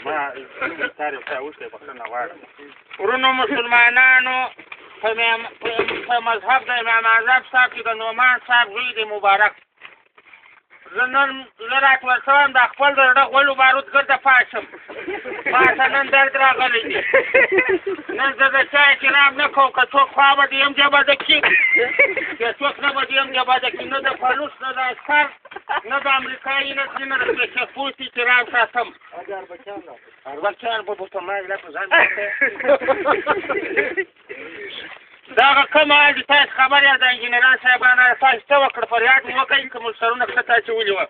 ما تاریخ ته اوسه بخښنه غواړم. ورونو مسلمانانو په مذهب د امام اعظم صاحب کې د نعمان صاحب زوی دی مبارک. زه راتور شوم د خپل د زړه غولو بارود ګرده پات شم. ما ته نن درد راغلی دی. نن زه د چا احترام نه کوم که څوک خوا به دیم جبه د کي که څوک نه به دیم جبه د کي نه د پلوس نه د عسکر نه د امریکایي نه د سپېشل فورس احترام ساتم. بچیان به په ما علت ځان دغه کوم حال دي تاسو خبر یاست د انجینران صاحبانو تاسو څه وکړه فریاد مو وکړئ که موږ سرونه ښکته اچولي وه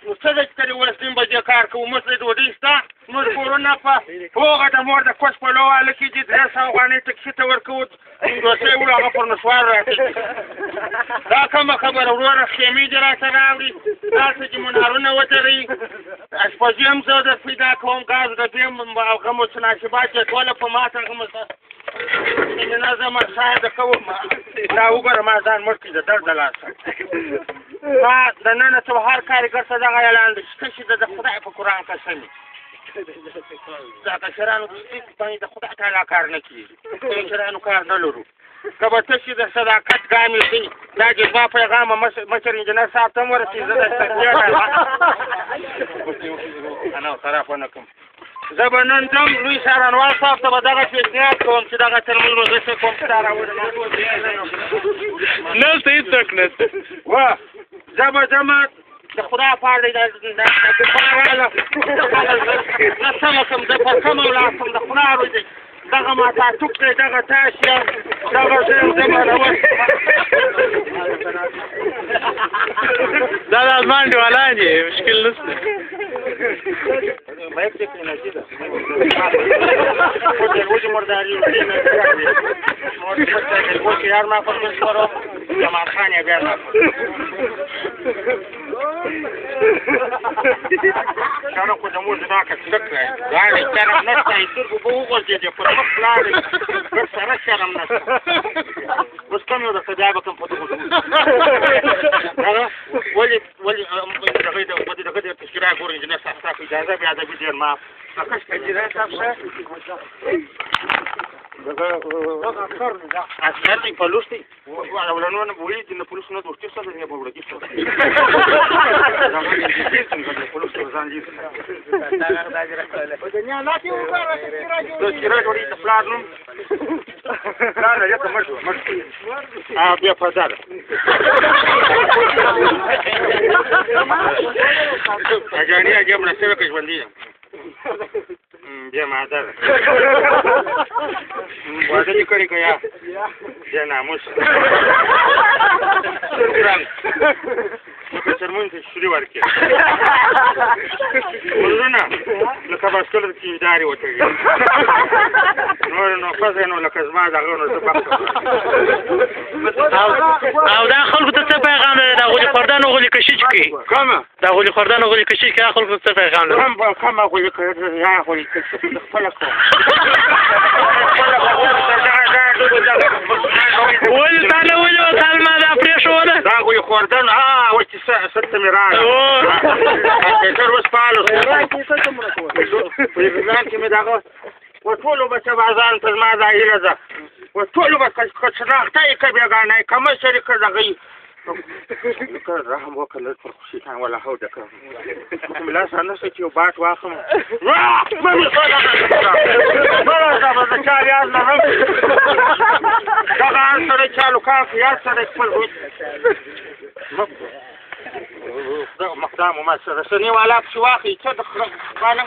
نو څه ده چې کلي ولس نیم بجې کار کوو موږ د ډوډۍ شته موږ کورونه په هغه د مور د کوچ په لوواله کې دي 300 افغانۍ ټکسي ته ورکوو دوسۍ وړو هغه پر نسوار راکوي دا کومه خبره وروره خیمې دې راته راوړي داسې چې منارونه وتړئ اشپزي هم زه در پیدا کوم ګاز د دې هغه متناسبات چې ټوله په ماته هغه منظمه شاهده کوم دا وګوره ما ځان مړ کړي د درد د لاسه ما د ننه څه هر کارګر ته دغه اعلان دی چې کشي د خدای په قرآن قسم دا کشرانو باندې د خدای تعالی کار نه کېږي کشرانو کار نه لرو که به ته چې د صداقت ګام یې دا جذبه پیغامه مشر انجینر صاحب ته هم ورسېږي زه د انا خراب ونه کړم زه به نن ځم لوی څارنوال صاحب ته به دغه پیشنهاد کوم چې دغه ترمنځ به زه څه کوم چې دا راوړم نهلته هېڅوک نشته وه زه به ځمه د خدای پار دی دفاع راله زه سمه کړم زه په سمه ولاړ شم د خدای روی دی دغه ما تعتوب دی دغه تاش یم دغه زه یم زه مانول دا د ازمان ډیوالان دي مشکل نشته مایک دې انرژي ده وجه مرداري وجه یار ما په من سره جمال خان یې بیا شانو کو زموږ دا که څک راي دا نه شرم نشته ایتر په وګورځي چې په مخ لاړې سره شرم نشته اوس کوم یو د سجا به کوم په دغه ولې دغه د تشکیلات ګور انجینر صاحب اجازه بیا د دې ما فقط انجینر صاحب دغه اصل دی پلوس دی ولنو نه وایي چې نه پلوس نه دوستي سره نه بوله کیسه دا پلوس ځان دي دنیا لا ته وګوره چې راځي د پلان نوم پلان یې کوم شو بیا فزار اجاني اجه مناسبه کې ژوندۍ بیا مادر واده دې کړی که یا بیا ناموس رنګ لکه څرمن ته شوري ورکړي ورونه لکه باسکل کې ادارې وتړي نور نو ښځې نو لکه زما دغه نو زه او دا خلکو ته څه پیغام لري دا غولي خوردان او غولي کشیچ کوي کومه دا غولي خوردان او غولي کشیچ کوي خلکو ته څه پیغام لري کومه غولي یا غولي کشیچ خپله کوم ولې تا نه ولې وتل ما دا پرېښوده دا غولي خوردان اوس چې ست مې راغله تر اوس فعال په ځان کې مې دغه وټولو به چې بازار ته زما دا هیله ده وټولو به که شناخته یې که بېګانه یې که مشر یې که دغه یې رحم وکړه لږ پر شیطان ولا حوده کړم کوم لاس رانهشته چې یو باټ واخلم زه چا ریاض لرم دغه ان سړی چالو کار کړي یاد سړی خپل مقدام ما سره سنې والا پسې واخلي څه د خانه